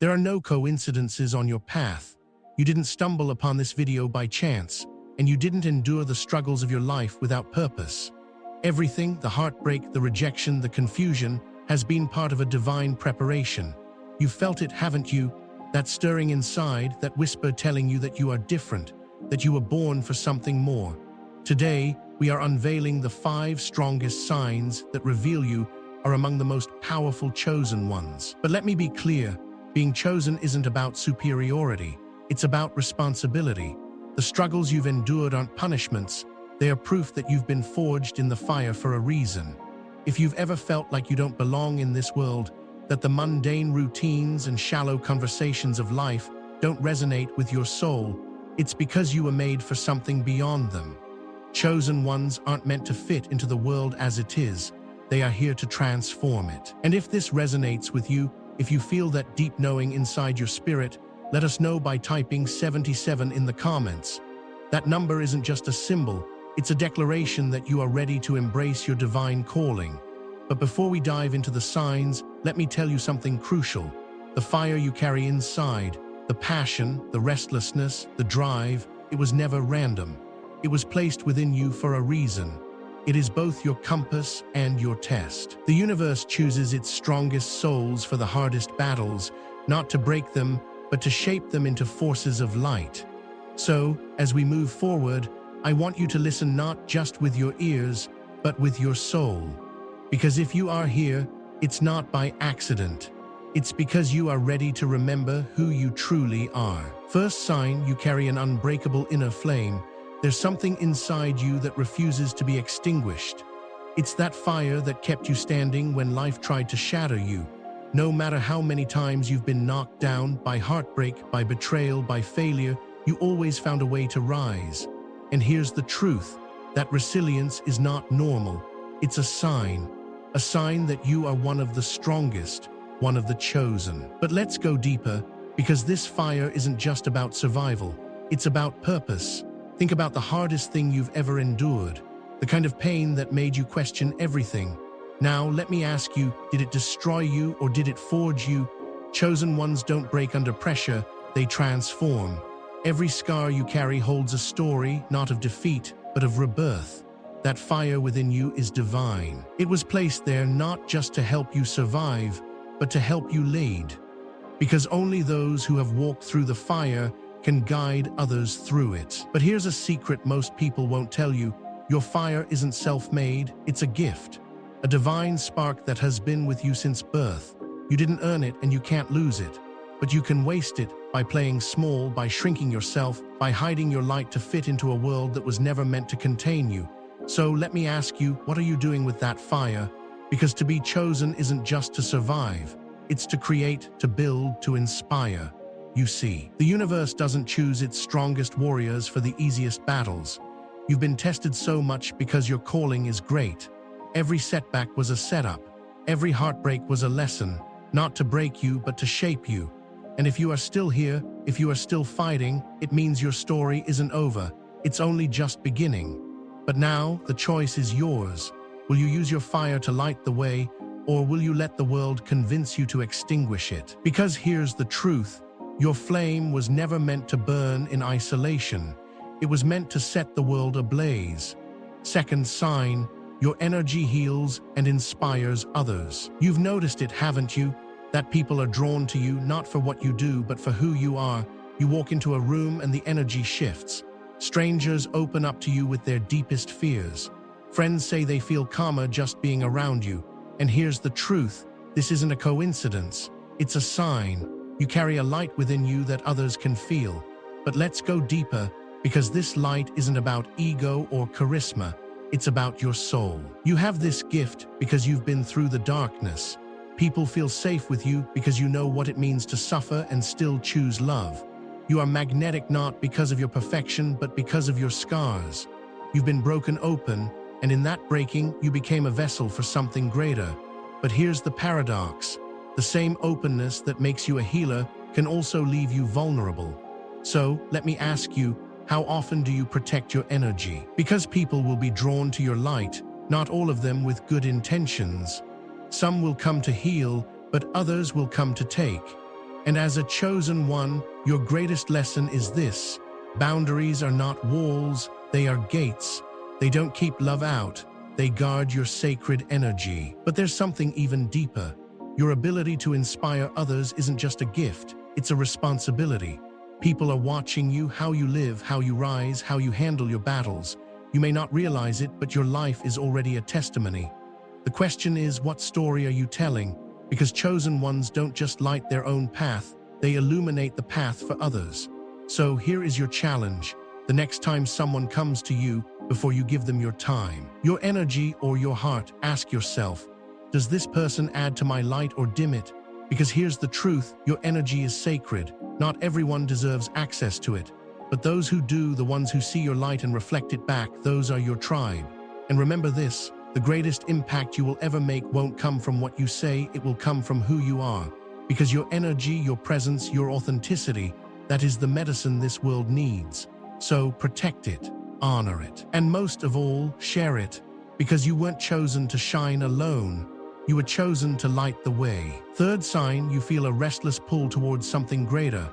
There are no coincidences on your path. You didn't stumble upon this video by chance, and you didn't endure the struggles of your life without purpose. Everything, the heartbreak, the rejection, the confusion, has been part of a divine preparation. You felt it, haven't you? That stirring inside, that whisper telling you that you are different, that you were born for something more. Today, we are unveiling the 5 strongest signs that reveal you are among the most powerful chosen ones. But let me be clear, being chosen isn't about superiority, it's about responsibility. The struggles you've endured aren't punishments, they are proof that you've been forged in the fire for a reason. If you've ever felt like you don't belong in this world, that the mundane routines and shallow conversations of life don't resonate with your soul, it's because you were made for something beyond them. Chosen ones aren't meant to fit into the world as it is, they are here to transform it. And if this resonates with you, if you feel that deep knowing inside your spirit, let us know by typing 77 in the comments. That number isn't just a symbol, it's a declaration that you are ready to embrace your divine calling. But before we dive into the signs, let me tell you something crucial. The fire you carry inside, the passion, the restlessness, the drive, it was never random. It was placed within you for a reason. It is both your compass and your test. The universe chooses its strongest souls for the hardest battles, not to break them, but to shape them into forces of light. So, as we move forward, I want you to listen not just with your ears, but with your soul. Because if you are here, it's not by accident. It's because you are ready to remember who you truly are. First sign, you carry an unbreakable inner flame. There's something inside you that refuses to be extinguished. It's that fire that kept you standing when life tried to shatter you. No matter how many times you've been knocked down by heartbreak, by betrayal, by failure, you always found a way to rise. And here's the truth, that resilience is not normal. It's a sign that you are one of the strongest, one of the chosen. But let's go deeper, because this fire isn't just about survival, it's about purpose. Think about the hardest thing you've ever endured, the kind of pain that made you question everything. Now, let me ask you, did it destroy you or did it forge you? Chosen ones don't break under pressure, they transform. Every scar you carry holds a story, not of defeat, but of rebirth. That fire within you is divine. It was placed there not just to help you survive, but to help you lead. Because only those who have walked through the fire can guide others through it. But here's a secret most people won't tell you. Your fire isn't self-made, it's a gift. A divine spark that has been with you since birth. You didn't earn it and you can't lose it. But you can waste it by playing small, by shrinking yourself, by hiding your light to fit into a world that was never meant to contain you. So let me ask you, what are you doing with that fire? Because to be chosen isn't just to survive. It's to create, to build, to inspire. You see, the universe doesn't choose its strongest warriors for the easiest battles. You've been tested so much because your calling is great. Every setback was a setup. Every heartbreak was a lesson, not to break you, but to shape you. And if you are still here, if you are still fighting, it means your story isn't over. It's only just beginning. But now, the choice is yours. Will you use your fire to light the way, or will you let the world convince you to extinguish it? Because here's the truth. Your flame was never meant to burn in isolation. It was meant to set the world ablaze. Second sign, your energy heals and inspires others. You've noticed it, haven't you? That people are drawn to you not for what you do, but for who you are. You walk into a room and the energy shifts. Strangers open up to you with their deepest fears. Friends say they feel calmer just being around you. And here's the truth. This isn't a coincidence. It's a sign. You carry a light within you that others can feel. But let's go deeper, because this light isn't about ego or charisma. It's about your soul. You have this gift because you've been through the darkness. People feel safe with you because you know what it means to suffer and still choose love. You are magnetic not because of your perfection, but because of your scars. You've been broken open, and in that breaking, you became a vessel for something greater. But here's the paradox. The same openness that makes you a healer can also leave you vulnerable. So, let me ask you, how often do you protect your energy? Because people will be drawn to your light, not all of them with good intentions. Some will come to heal, but others will come to take. And as a chosen one, your greatest lesson is this: boundaries are not walls, they are gates. They don't keep love out, they guard your sacred energy. But there's something even deeper. Your ability to inspire others isn't just a gift, it's a responsibility. People are watching you, how you live, how you rise, how you handle your battles. You may not realize it, but your life is already a testimony. The question is, what story are you telling? Because chosen ones don't just light their own path, they illuminate the path for others. So here is your challenge. The next time someone comes to you, before you give them your time, your energy, or your heart, ask yourself, does this person add to my light or dim it? Because here's the truth, your energy is sacred. Not everyone deserves access to it. But those who do, the ones who see your light and reflect it back, those are your tribe. And remember this, the greatest impact you will ever make won't come from what you say, it will come from who you are. Because your energy, your presence, your authenticity, that is the medicine this world needs. So protect it, honor it, and most of all, share it. Because you weren't chosen to shine alone. You were chosen to light the way. Third sign, you feel a restless pull towards something greater.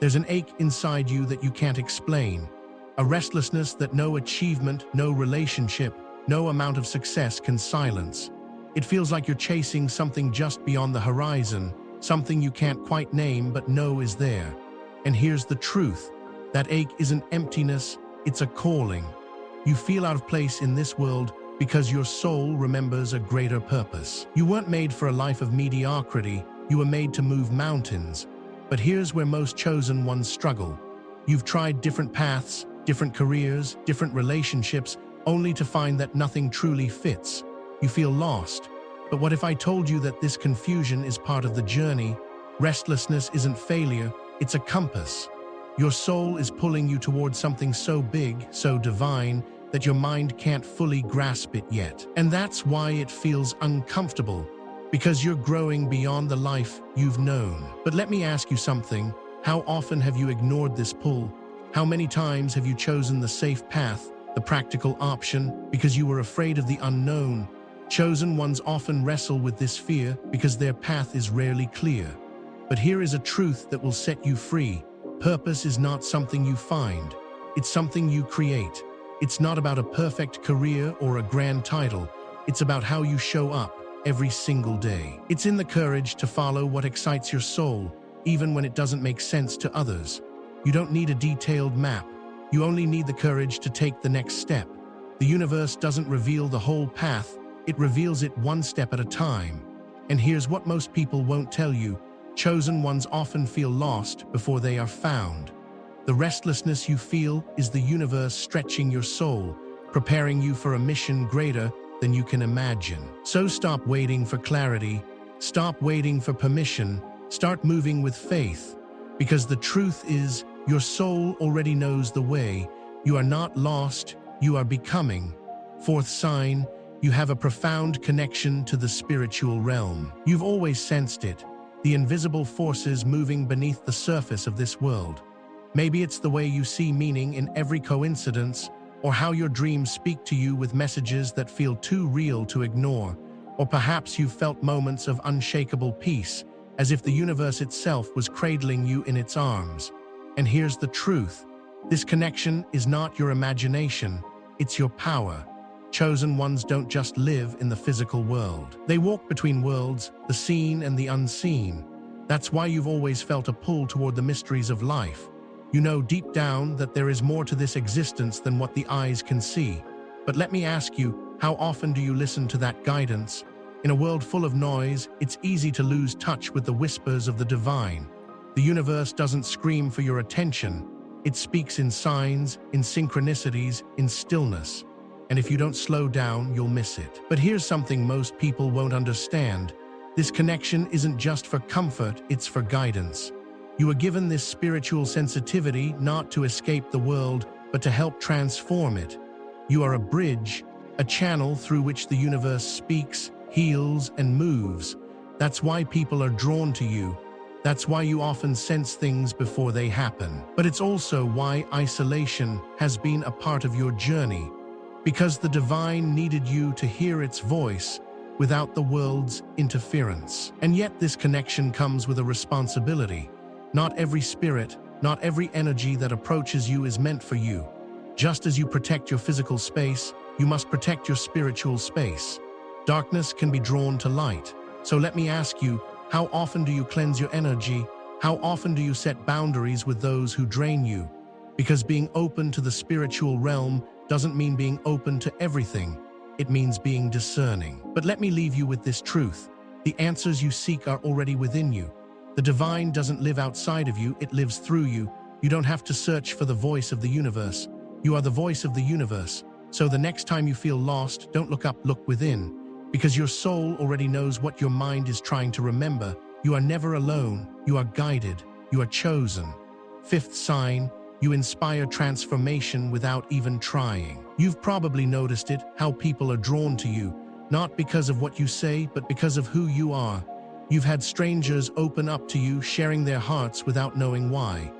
There's an ache inside you that you can't explain. A restlessness that no achievement, no relationship, no amount of success can silence. It feels like you're chasing something just beyond the horizon, something you can't quite name but know is there. And here's the truth. That ache isn't emptiness, it's a calling. You feel out of place in this world because your soul remembers a greater purpose. You weren't made for a life of mediocrity, you were made to move mountains. But here's where most chosen ones struggle. You've tried different paths, different careers, different relationships, only to find that nothing truly fits. You feel lost. But what if I told you that this confusion is part of the journey? Restlessness isn't failure, it's a compass. Your soul is pulling you towards something so big, so divine, that your mind can't fully grasp it yet. And that's why it feels uncomfortable, because you're growing beyond the life you've known. But let me ask you something. How often have you ignored this pull? How many times have you chosen the safe path, the practical option, because you were afraid of the unknown? Chosen ones often wrestle with this fear because their path is rarely clear. But here is a truth that will set you free. Purpose is not something you find. It's something you create. It's not about a perfect career or a grand title. It's about how you show up every single day. It's in the courage to follow what excites your soul, even when it doesn't make sense to others. You don't need a detailed map. You only need the courage to take the next step. The universe doesn't reveal the whole path. It reveals it one step at a time. And here's what most people won't tell you. Chosen ones often feel lost before they are found. The restlessness you feel is the universe stretching your soul, preparing you for a mission greater than you can imagine. So stop waiting for clarity, stop waiting for permission, start moving with faith. Because the truth is, your soul already knows the way. You are not lost, you are becoming. Fourth sign, you have a profound connection to the spiritual realm. You've always sensed it, the invisible forces moving beneath the surface of this world. Maybe it's the way you see meaning in every coincidence, or how your dreams speak to you with messages that feel too real to ignore. Or perhaps you've felt moments of unshakable peace, as if the universe itself was cradling you in its arms. And here's the truth. This connection is not your imagination, it's your power. Chosen ones don't just live in the physical world. They walk between worlds, the seen and the unseen. That's why you've always felt a pull toward the mysteries of life. You know deep down that there is more to this existence than what the eyes can see. But let me ask you, how often do you listen to that guidance? In a world full of noise, it's easy to lose touch with the whispers of the divine. The universe doesn't scream for your attention. It speaks in signs, in synchronicities, in stillness. And if you don't slow down, you'll miss it. But here's something most people won't understand. This connection isn't just for comfort, it's for guidance. You were given this spiritual sensitivity not to escape the world, but to help transform it. You are a bridge, a channel through which the universe speaks, heals, and moves. That's why people are drawn to you. That's why you often sense things before they happen. But it's also why isolation has been a part of your journey. Because the divine needed you to hear its voice without the world's interference. And yet this connection comes with a responsibility. Not every spirit, not every energy that approaches you is meant for you. Just as you protect your physical space, you must protect your spiritual space. Darkness can be drawn to light. So let me ask you, how often do you cleanse your energy? How often do you set boundaries with those who drain you? Because being open to the spiritual realm doesn't mean being open to everything. It means being discerning. But let me leave you with this truth. The answers you seek are already within you. The divine doesn't live outside of you, it lives through you. You don't have to search for the voice of the universe. You are the voice of the universe. So the next time you feel lost, don't look up, look within. Because your soul already knows what your mind is trying to remember. You are never alone. You are guided. You are chosen. Fifth sign, you inspire transformation without even trying. You've probably noticed it, how people are drawn to you, not because of what you say, but because of who you are. You've had strangers open up to you, sharing their hearts without knowing why.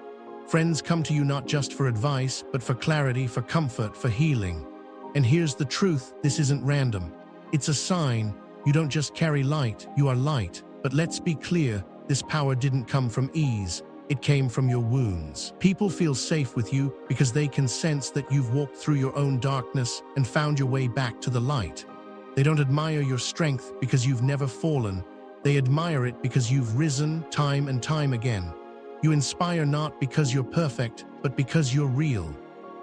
Friends come to you not just for advice, but for clarity, for comfort, for healing. And here's the truth, this isn't random. It's a sign. You don't just carry light, you are light. But let's be clear, this power didn't come from ease. It came from your wounds. People feel safe with you because they can sense that you've walked through your own darkness and found your way back to the light. They don't admire your strength because you've never fallen. They admire it because you've risen time and time again. You inspire not because you're perfect, but because you're real.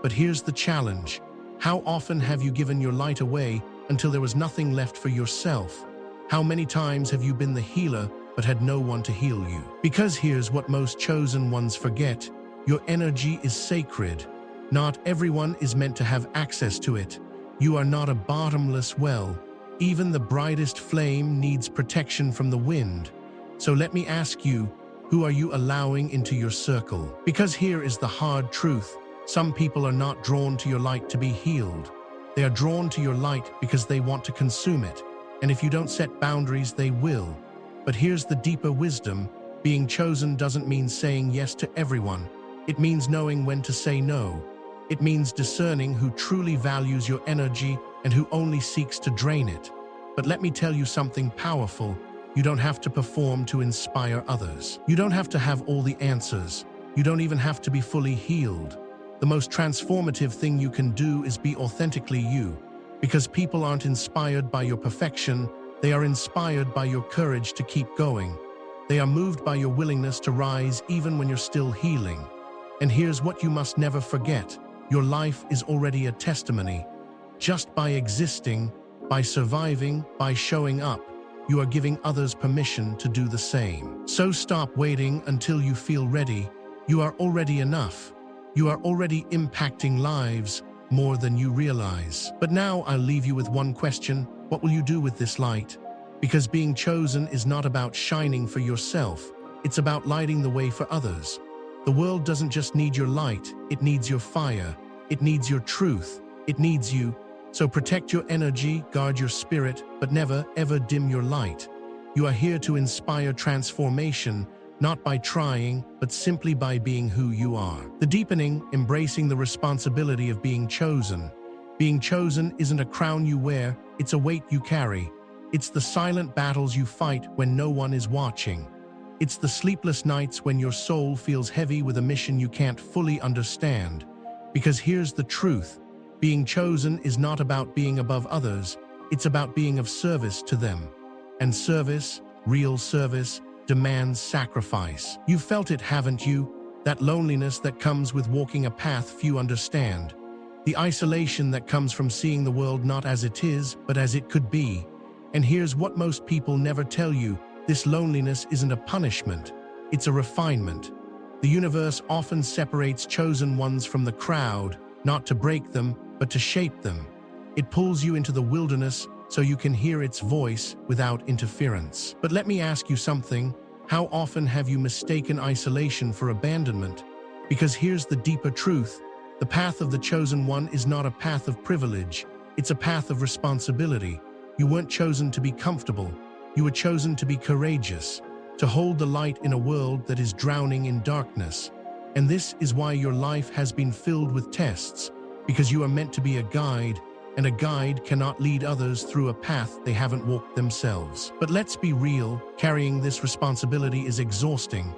But here's the challenge. How often have you given your light away until there was nothing left for yourself? How many times have you been the healer but had no one to heal you? Because here's what most chosen ones forget. Your energy is sacred. Not everyone is meant to have access to it. You are not a bottomless well. Even the brightest flame needs protection from the wind. So let me ask you, who are you allowing into your circle? Because here is the hard truth. Some people are not drawn to your light to be healed. They are drawn to your light because they want to consume it. And if you don't set boundaries, they will. But here's the deeper wisdom. Being chosen doesn't mean saying yes to everyone. It means knowing when to say no. It means discerning who truly values your energy and who only seeks to drain it. But let me tell you something powerful. You don't have to perform to inspire others. You don't have to have all the answers. You don't even have to be fully healed. The most transformative thing you can do is be authentically you. Because people aren't inspired by your perfection, they are inspired by your courage to keep going. They are moved by your willingness to rise even when you're still healing. And here's what you must never forget. Your life is already a testimony. Just by existing, by surviving, by showing up, you are giving others permission to do the same. So stop waiting until you feel ready. You are already enough. You are already impacting lives more than you realize. But now I'll leave you with one question. What will you do with this light? Because being chosen is not about shining for yourself. It's about lighting the way for others. The world doesn't just need your light. It needs your fire. It needs your truth. It needs you. So protect your energy, guard your spirit, but never, ever dim your light. You are here to inspire transformation, not by trying, but simply by being who you are. The deepening, embracing the responsibility of being chosen. Being chosen isn't a crown you wear, it's a weight you carry. It's the silent battles you fight when no one is watching. It's the sleepless nights when your soul feels heavy with a mission you can't fully understand. Because here's the truth. Being chosen is not about being above others, it's about being of service to them. And service, real service, demands sacrifice. You've felt it, haven't you? That loneliness that comes with walking a path few understand. The isolation that comes from seeing the world not as it is, but as it could be. And here's what most people never tell you. This loneliness isn't a punishment, it's a refinement. The universe often separates chosen ones from the crowd, not to break them, but to shape them. It pulls you into the wilderness so you can hear its voice without interference. But let me ask you something. How often have you mistaken isolation for abandonment? Because here's the deeper truth. The path of the chosen one is not a path of privilege. It's a path of responsibility. You weren't chosen to be comfortable. You were chosen to be courageous, to hold the light in a world that is drowning in darkness. And this is why your life has been filled with tests, because you are meant to be a guide, and a guide cannot lead others through a path they haven't walked themselves. But let's be real, carrying this responsibility is exhausting.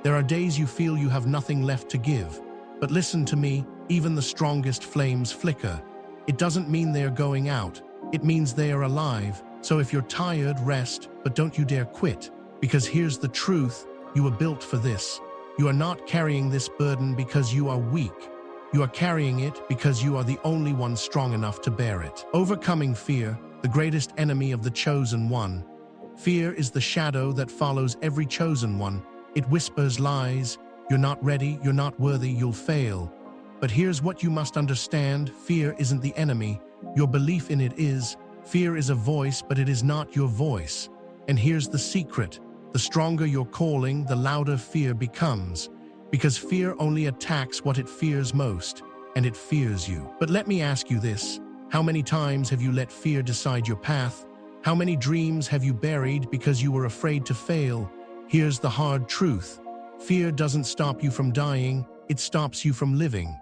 There are days you feel you have nothing left to give. But listen to me, even the strongest flames flicker. It doesn't mean they are going out. It means they are alive. So if you're tired, rest, but don't you dare quit. Because here's the truth, you were built for this. You are not carrying this burden because you are weak. You are carrying it because you are the only one strong enough to bear it. Overcoming fear, the greatest enemy of the chosen one. Fear is the shadow that follows every chosen one. It whispers lies. You're not ready, you're not worthy, you'll fail. But here's what you must understand. Fear isn't the enemy. Your belief in it is. Fear is a voice, but it is not your voice. And here's the secret. The stronger your calling, the louder fear becomes. Because fear only attacks what it fears most, and it fears you. But let me ask you this. How many times have you let fear decide your path? How many dreams have you buried because you were afraid to fail? Here's the hard truth. Fear doesn't stop you from dying, it stops you from living.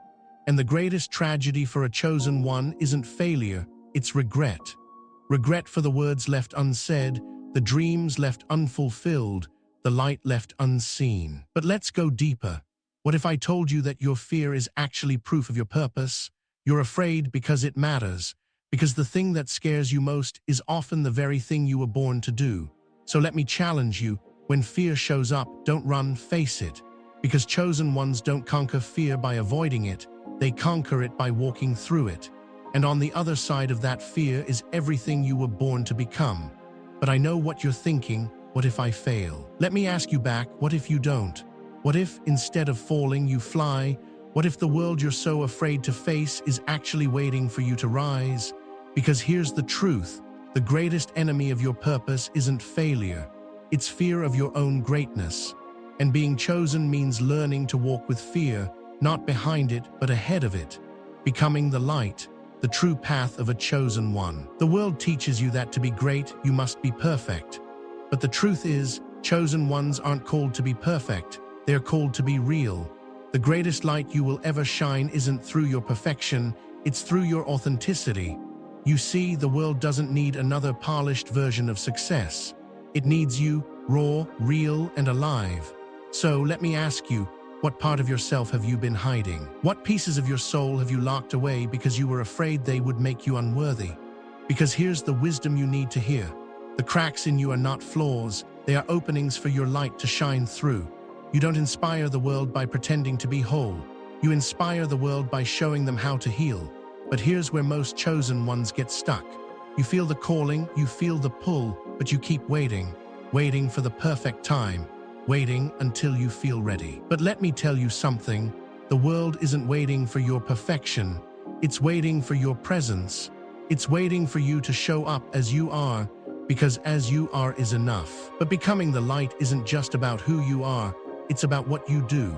And the greatest tragedy for a chosen one isn't failure, it's regret. Regret for the words left unsaid, the dreams left unfulfilled, the light left unseen. But let's go deeper. What if I told you that your fear is actually proof of your purpose? You're afraid because it matters, because the thing that scares you most is often the very thing you were born to do. So let me challenge you. When fear shows up, don't run, face it. Because chosen ones don't conquer fear by avoiding it, they conquer it by walking through it. And on the other side of that fear is everything you were born to become. But I know what you're thinking. What if I fail? Let me ask you back, what if you don't? What if, instead of falling, you fly? What if the world you're so afraid to face is actually waiting for you to rise? Because here's the truth. The greatest enemy of your purpose isn't failure. It's fear of your own greatness. And being chosen means learning to walk with fear, not behind it, but ahead of it. Becoming the light, the true path of a chosen one. The world teaches you that to be great, you must be perfect. But the truth is, chosen ones aren't called to be perfect. They're called to be real. The greatest light you will ever shine isn't through your perfection, it's through your authenticity. You see, the world doesn't need another polished version of success. It needs you, raw, real, and alive. So let me ask you, what part of yourself have you been hiding? What pieces of your soul have you locked away because you were afraid they would make you unworthy? Because here's the wisdom you need to hear. The cracks in you are not flaws, they are openings for your light to shine through. You don't inspire the world by pretending to be whole. You inspire the world by showing them how to heal. But here's where most chosen ones get stuck. You feel the calling, you feel the pull, but you keep waiting, waiting for the perfect time, waiting until you feel ready. But let me tell you something, the world isn't waiting for your perfection, it's waiting for your presence. It's waiting for you to show up as you are, because as you are is enough. But becoming the light isn't just about who you are, it's about what you do.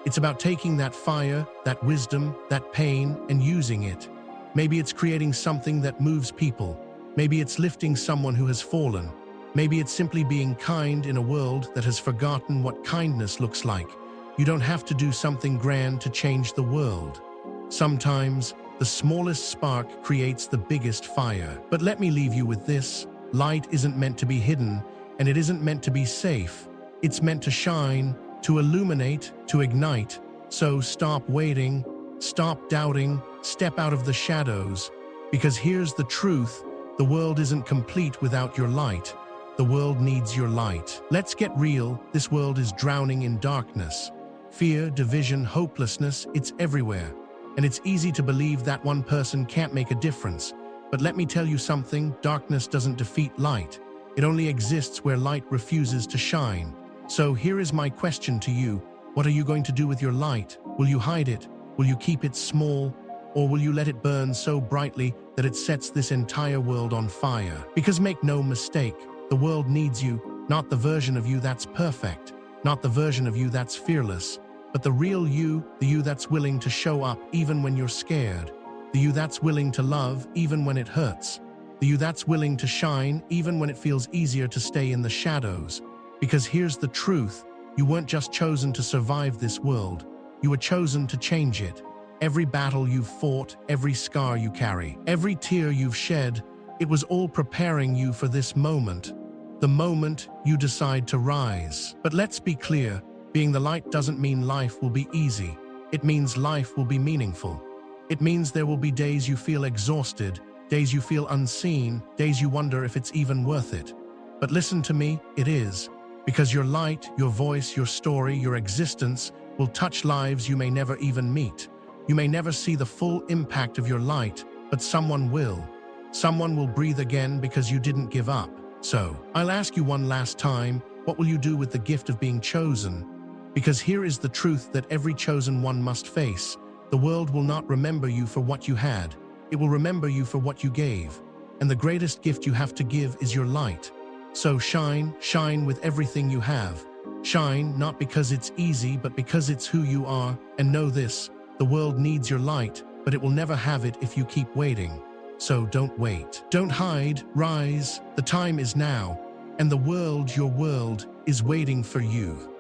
It's about taking that fire, that wisdom, that pain, and using it. Maybe it's creating something that moves people. Maybe it's lifting someone who has fallen. Maybe it's simply being kind in a world that has forgotten what kindness looks like. You don't have to do something grand to change the world. Sometimes, the smallest spark creates the biggest fire. But let me leave you with this. Light isn't meant to be hidden, and it isn't meant to be safe. It's meant to shine, to illuminate, to ignite. So stop waiting, stop doubting, step out of the shadows. Because here's the truth, the world isn't complete without your light. The world needs your light. Let's get real, this world is drowning in darkness. Fear, division, hopelessness, it's everywhere. And it's easy to believe that one person can't make a difference. But let me tell you something, darkness doesn't defeat light. It only exists where light refuses to shine. So here is my question to you. What are you going to do with your light? Will you hide it? Will you keep it small? Or will you let it burn so brightly that it sets this entire world on fire? Because make no mistake, the world needs you, not the version of you that's perfect, not the version of you that's fearless, but the real you, the you that's willing to show up even when you're scared, the you that's willing to love even when it hurts, the you that's willing to shine even when it feels easier to stay in the shadows. Because here's the truth, you weren't just chosen to survive this world, you were chosen to change it. Every battle you've fought, every scar you carry, every tear you've shed, it was all preparing you for this moment, the moment you decide to rise. But let's be clear, Being the light doesn't mean life will be easy. It means life will be meaningful. It means there will be days you feel exhausted, days you feel unseen, days you wonder if it's even worth it. But listen to me, it is. Because your light, your voice, your story, your existence will touch lives you may never even meet. You may never see the full impact of your light, but someone will. Someone will breathe again because you didn't give up. So, I'll ask you one last time, what will you do with the gift of being chosen? Because here is the truth that every chosen one must face. The world will not remember you for what you had. It will remember you for what you gave. And the greatest gift you have to give is your light. So shine with everything you have. Shine not because it's easy, but because it's who you are. And know this, the world needs your light, but it will never have it if you keep waiting. So don't wait. Don't hide, rise. The time is now. And the world, your world, is waiting for you.